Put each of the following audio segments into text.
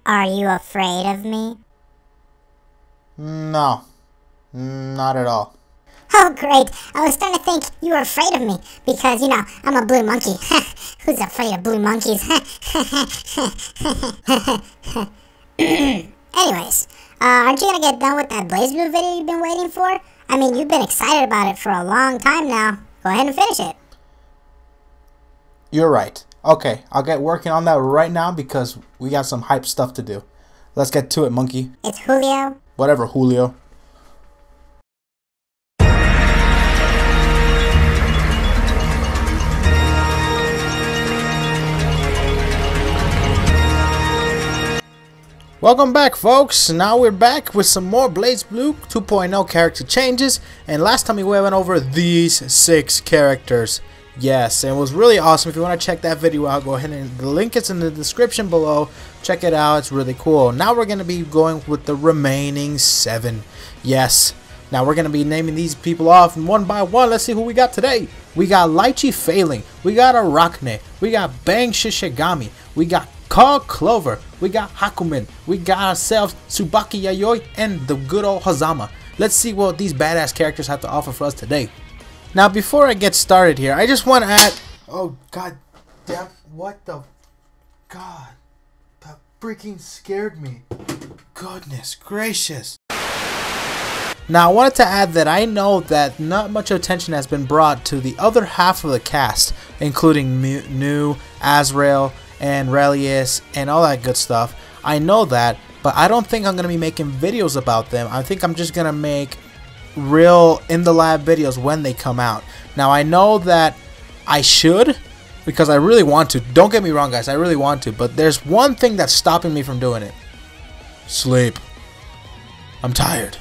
Are you afraid of me? No, not at all. Oh, great. I was starting to think you were afraid of me because, you know, I'm a blue monkey. Who's afraid of blue monkeys? Anyways, aren't you going to get done with that Blazblue video you've been waiting for? I mean, you've been excited about it for a long time now. Go ahead and finish it. You're right. Okay, I'll get working on that right now because we got some hype stuff to do. Let's get to it, monkey. It's Julio. Whatever, Julio. Welcome back, folks. Now we're back with some more Blazblue 2.0 character changes. And last time we went over these 6 characters. Yes, and it was really awesome. If you want to check that video out, go ahead and the link is in the description below. Check it out. It's really cool. Now we're going to be going with the remaining 7. Yes. Now we're going to be naming these people off one by one. Let's see who we got today. We got Litchi failing. We got arakune. We got Bang Shishigami. We got clover. We got hakumen. We got ourselves tsubaki, yayoi, and the good old hazama. Let's see what these badass characters have to offer for us today. Now, before I get started here, I just want to add... Oh, god damn... What the... God... That freaking scared me. Goodness gracious. Now, I wanted to add that I know that not much attention has been brought to the other half of the cast, including Nu, Azrael, and Relius, and all that good stuff. I know that, but I don't think I'm going to be making videos about them. I think I'm just going to make real in the lab videos when they come out. Now I know that I should because I really want to. Don't get me wrong, guys, I really want to, but there's one thing that's stopping me from doing it. Sleep. I'm tired.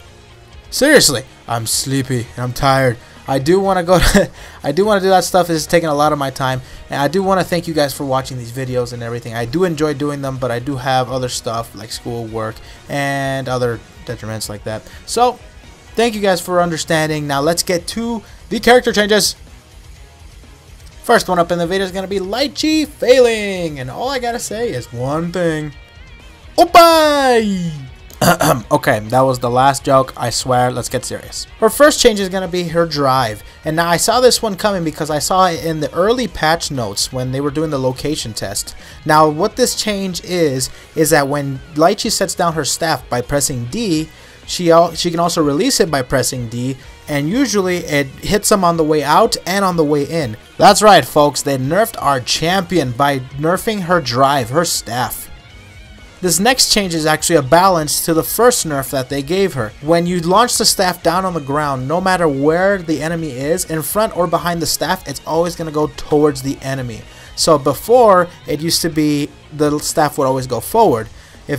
Seriously, I'm sleepy and I'm tired. I do want to go to I do want to do that stuff. It's taking a lot of my time, and I do want to thank you guys for watching these videos and everything. I do enjoy doing them, but I do have other stuff like school, work, and other detriments like that. So thank you guys for understanding. Now let's get to the character changes. First one up in the video is going to be Litchi failing. And all I got to say is one thing. Oppai! Okay, that was the last joke. I swear, let's get serious. Her first change is going to be her drive. And now I saw this one coming because I saw it in the early patch notes when they were doing the location test. Now what this change is that when Litchi sets down her staff by pressing D, she can also release it by pressing D, and usually it hits them on the way out and on the way in. That's right, folks, they nerfed our champion by nerfing her drive, her staff. This next change is actually a balance to the first nerf that they gave her. When you launch the staff down on the ground, no matter where the enemy is, in front or behind the staff, it's always going to go towards the enemy. So before, it used to be the staff would always go forward.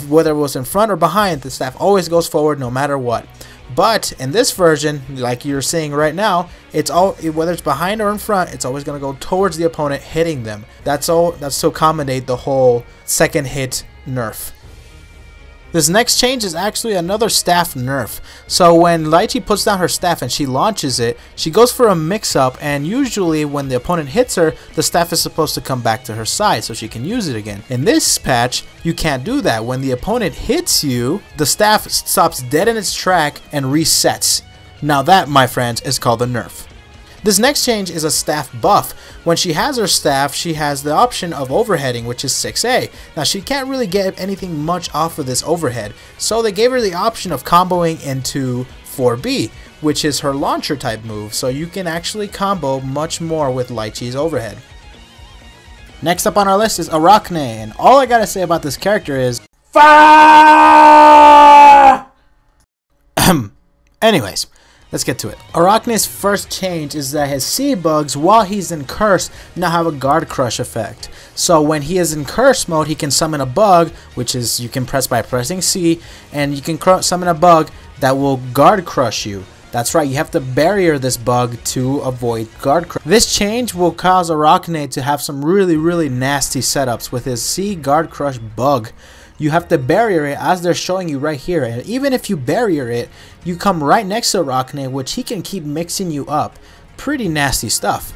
Whether it was in front or behind, the staff always goes forward no matter what. But in this version, like you're seeing right now, whether it's behind or in front, it's always going to go towards the opponent, hitting them. That's to accommodate the whole second hit nerf. This next change is actually another staff nerf. So when Litchi puts down her staff and she launches it, she goes for a mix-up, and usually when the opponent hits her, the staff is supposed to come back to her side so she can use it again. In this patch, you can't do that. When the opponent hits you, the staff stops dead in its track and resets. Now that, my friends, is called a nerf. This next change is a staff buff. When she has her staff, she has the option of overheading, which is 6A. Now she can't really get anything much off of this overhead, so they gave her the option of comboing into 4B, which is her launcher type move, so you can actually combo much more with Litchi's overhead. Next up on our list is Arakune, and all I gotta say about this character is fire! Anyways, let's get to it. Arakune's first change is that his sea bugs, while he's in curse, now have a guard crush effect. So when he is in curse mode, he can summon a bug, which is you can press by pressing C, and you can summon a bug that will guard crush you. That's right, you have to barrier this bug to avoid guard crush. This change will cause Arakune to have some really nasty setups with his sea guard crush bug. You have to barrier it as they're showing you right here, and even if you barrier it, you come right next to Arakune, which he can keep mixing you up. Pretty nasty stuff.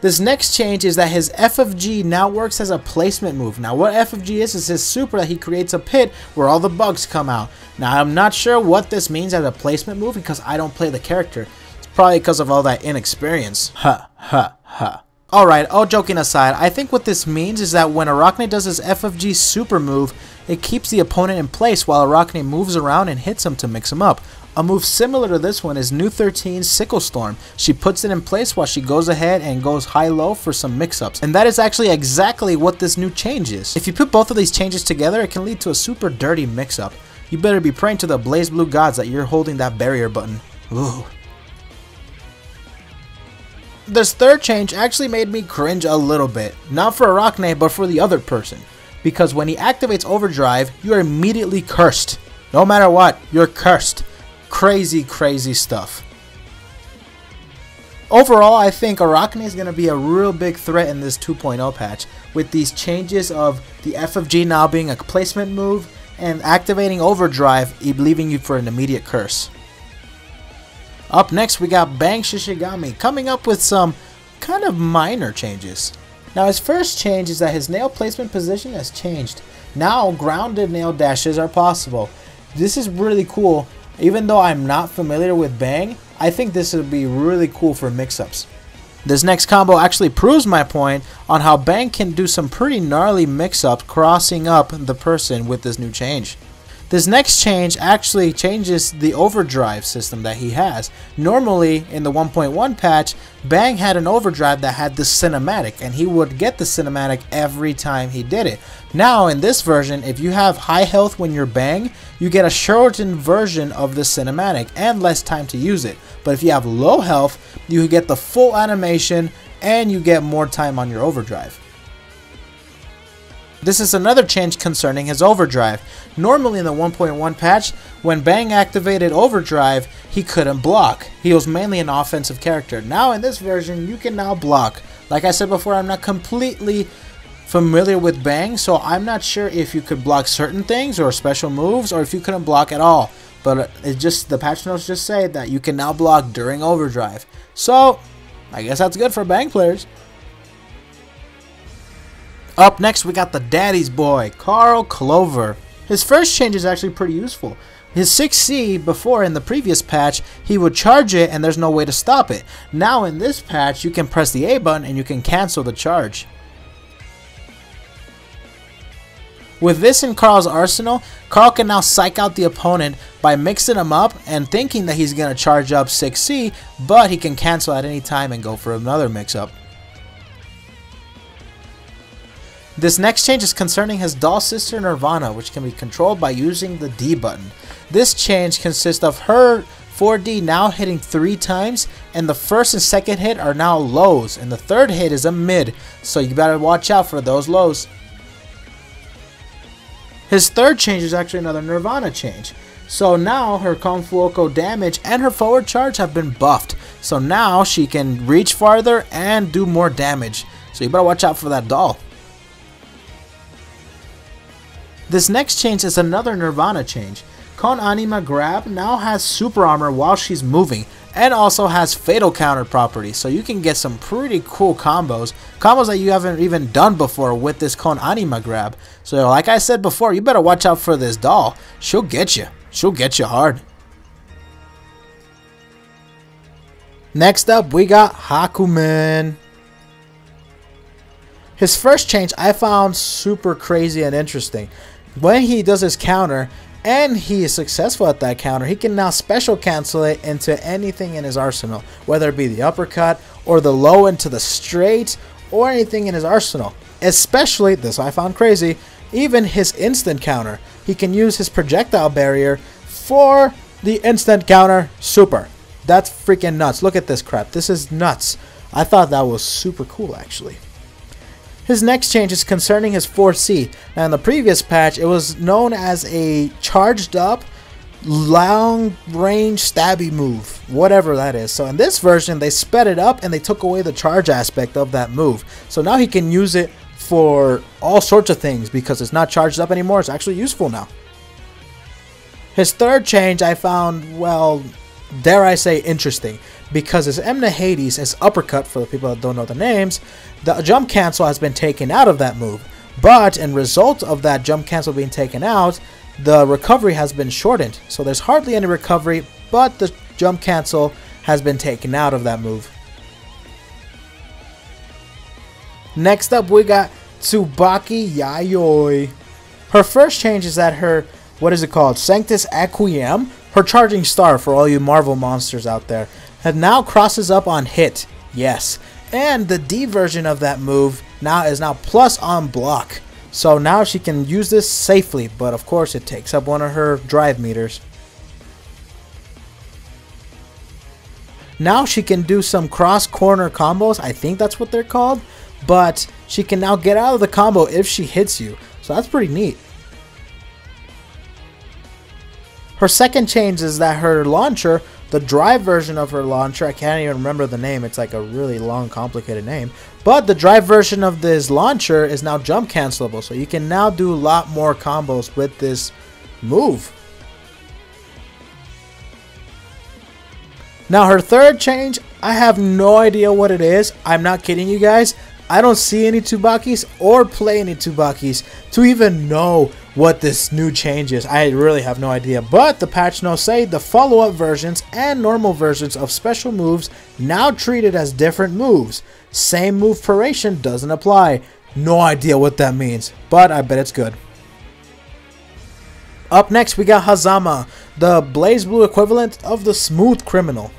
This next change is that his F of G now works as a placement move. Now what F of G is his super that he creates a pit where all the bugs come out. Now I'm not sure what this means as a placement move because I don't play the character. It's probably because of all that inexperience. Ha ha ha. Alright, all joking aside, I think what this means is that when Arakune does his F of G super move, it keeps the opponent in place while Arakune moves around and hits him to mix him up. A move similar to this one is New 13's Sickle Storm. She puts it in place while she goes ahead and goes high-low for some mix-ups. And that is actually exactly what this new change is. If you put both of these changes together, it can lead to a super dirty mix-up. You better be praying to the Blazblue gods that you're holding that barrier button. Ooh. This third change actually made me cringe a little bit. Not for Arakune, but for the other person. Because when he activates Overdrive, you are immediately cursed. No matter what, you're cursed. Crazy stuff. Overall, I think Arakune is going to be a real big threat in this 2.0 patch. With these changes of the F of G now being a placement move, and activating Overdrive, leaving you for an immediate curse. Up next, we got Bang Shishigami coming up with some kind of minor changes. Now his first change is that his nail placement position has changed. Now grounded nail dashes are possible. This is really cool. Even though I'm not familiar with Bang, I think this would be really cool for mix-ups. This next combo actually proves my point on how Bang can do some pretty gnarly mix-ups crossing up the person with this new change. This next change actually changes the overdrive system that he has. Normally, in the 1.1 patch, Bang had an overdrive that had the cinematic, and he would get the cinematic every time he did it. Now, in this version, if you have high health when you're Bang, you get a shortened version of the cinematic and less time to use it. But if you have low health, you get the full animation and you get more time on your overdrive. This is another change concerning his overdrive. Normally in the 1.1 patch, when Bang activated overdrive, he couldn't block. He was mainly an offensive character. Now in this version, you can now block. Like I said before, I'm not completely familiar with Bang, so I'm not sure if you could block certain things or special moves, or if you couldn't block at all. But it's just, the patch notes just say that you can now block during overdrive. So, I guess that's good for Bang players. Up next, we got the daddy's boy, Clover. His first change is actually pretty useful. His 6C, before in the previous patch, he would charge it and there's no way to stop it. Now in this patch, you can press the A button and you can cancel the charge. With this in Carl's arsenal, Carl can now psych out the opponent by mixing him up and thinking that he's going to charge up 6C, but he can cancel at any time and go for another mix-up. This next change is concerning his doll sister Nirvana, which can be controlled by using the D button. This change consists of her 4D now hitting 3 times, and the first and second hit are now lows, and the third hit is a mid, so you better watch out for those lows. His third change is actually another Nirvana change. So now her Kung Fuoco damage and her forward charge have been buffed. So now she can reach farther and do more damage. So you better watch out for that doll. This next change is another Nirvana change. Kon Anima Grab now has super armor while she's moving, and also has fatal counter properties, so you can get some pretty cool combos that you haven't even done before with this Kon Anima Grab. So like I said before, you better watch out for this doll. She'll get you hard. Next up, we got Hakumen. His first change I found super crazy and interesting. When he does his counter, and he is successful at that counter, he can now special cancel it into anything in his arsenal, whether it be the uppercut or the low into the straight or anything in his arsenal. Especially, this I found crazy, even his instant counter. He can use his projectile barrier for the instant counter super. That's freaking nuts. Look at this crap. This is nuts. I thought that was super cool actually. His next change is concerning his 4C. Now in the previous patch, it was known as a charged up, long range stabby move, whatever that is. So in this version, they sped it up and they took away the charge aspect of that move. So now he can use it for all sorts of things because it's not charged up anymore. It's actually useful now. His third change I found, well, dare I say, interesting. Because his Emna Hades, his uppercut, for the people that don't know the names, the jump cancel has been taken out of that move. But in result of that jump cancel being taken out, the recovery has been shortened. So there's hardly any recovery, but the jump cancel has been taken out of that move. Next up, we got Tsubaki Yayoi. Her first change is that her, what is it called? Sanctus Aquiam, her charging star for all you Marvel monsters out there, and now crosses up on hit. Yes. And the D version of that move is now plus on block. So now she can use this safely, but of course it takes up one of her drive meters. Now she can do some cross corner combos. I think that's what they're called. But she can now get out of the combo if she hits you. So that's pretty neat. Her second change is that her launcher, the drive version of her launcher, I can't even remember the name, it's like a really long complicated name, but the drive version of this launcher is now jump cancelable, so you can now do a lot more combos with this move. Now her third change, I have no idea what it is. I'm not kidding you guys. I don't see any Tsubakis or play any Tsubakis to even know what this new change is. I really have no idea. But the patch notes say the follow-up versions and normal versions of special moves now treated as different moves. Same move proration doesn't apply. No idea what that means, but I bet it's good. Up next we got Hazama, the Blazblue equivalent of the Smooth Criminal.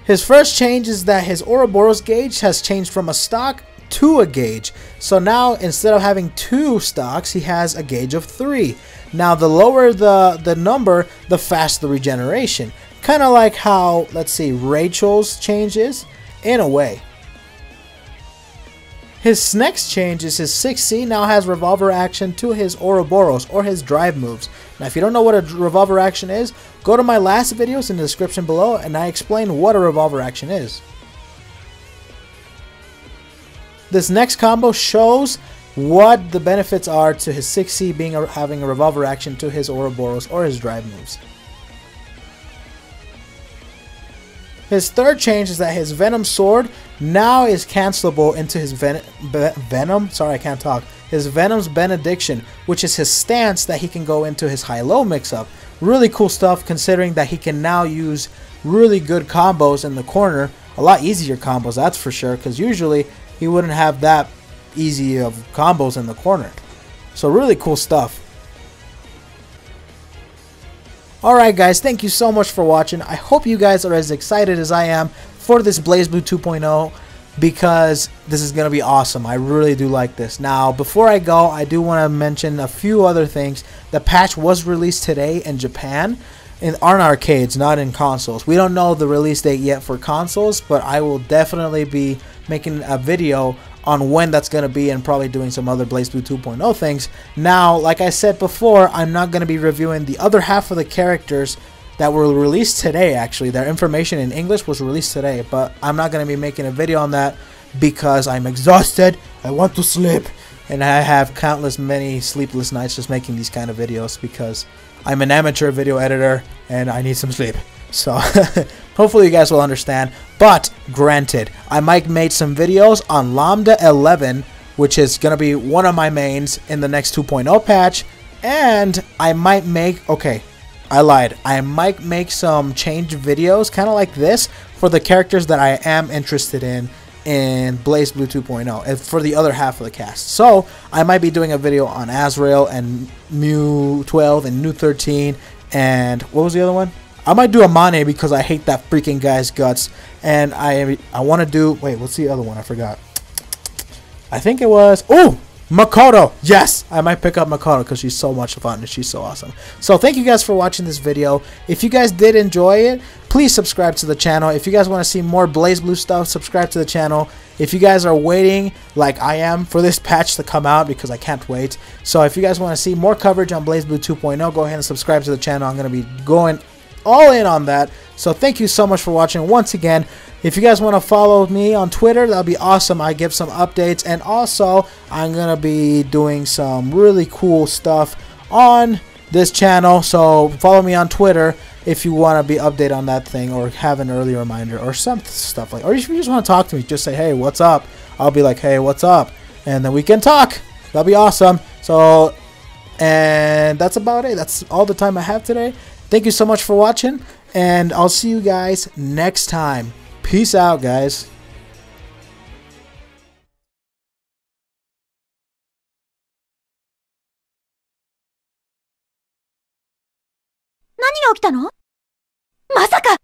His first change is that his Ouroboros gauge has changed from a stock to a gauge. So now instead of having 2 stocks, he has a gauge of 3. Now the lower the number, the faster the regeneration. Kind of like how, let's see, Rachel's change is, in a way. His next change is his 6C now has revolver action to his Ouroboros or his drive moves. Now if you don't know what a revolver action is, go to my last videos in the description below and I explain what a revolver action is. This next combo shows what the benefits are to his 6C having a revolver action to his Ouroboros or his drive moves. His third change is that his Venom Sword now is cancelable into his his Venom's Benediction, which is his stance that he can go into his high-low mix-up. Really cool stuff considering that he can now use really good combos in the corner. A lot easier combos, that's for sure, because usually he wouldn't have that easy of combos in the corner. So really cool stuff. Alright guys, thank you so much for watching. I hope you guys are as excited as I am for this Blazblue 2.0 because this is going to be awesome. I really do like this. Now, before I go, I do want to mention a few other things. The patch was released today in Japan on arcades, not in consoles. We don't know the release date yet for consoles, but I will definitely be making a video on when that's going to be and probably doing some other Blazblue 2.0 things. Now, like I said before, I'm not going to be reviewing the other half of the characters that were released today, actually. Their information in English was released today, but I'm not going to be making a video on that because I'm exhausted, I want to sleep, and I have many sleepless nights just making these kind of videos because I'm an amateur video editor and I need some sleep. So hopefully you guys will understand. But granted, I might make some videos on Lambda 11, which is going to be one of my mains in the next 2.0 patch. And I might make, okay, I lied. I might make some change videos, kind of like this, for the characters that I am interested in Blazblue 2.0 and for the other half of the cast. So I might be doing a video on Azrael and Mew 12 and New 13 and what was the other one? I might do a Mane because I hate that freaking guy's guts, and I want to do, wait, what's the other one? I forgot. I think it was, oh, Makoto. Yes, I might pick up Makoto because she's so much fun and she's so awesome. So thank you guys for watching this video. If you guys did enjoy it, please subscribe to the channel. If you guys want to see more BlazBlue stuff, subscribe to the channel. If you guys are waiting, like I am, for this patch to come out because I can't wait. So if you guys want to see more coverage on BlazBlue 2.0, go ahead and subscribe to the channel. I'm going to be going all in on that. So thank you so much for watching once again. If you guys want to follow me on Twitter, that'll be awesome. I give some updates, and also I'm going to be doing some really cool stuff on this channel. So follow me on Twitter if you want to be updated on that thing or have an early reminder or some stuff like, or if you just want to talk to me, just say, hey, what's up? I'll be like, hey, what's up? And then we can talk. That'll be awesome. So, and that's about it. That's all the time I have today. Thank you so much for watching, and I'll see you guys next time. Peace out, guys. 何が起きたの？まさか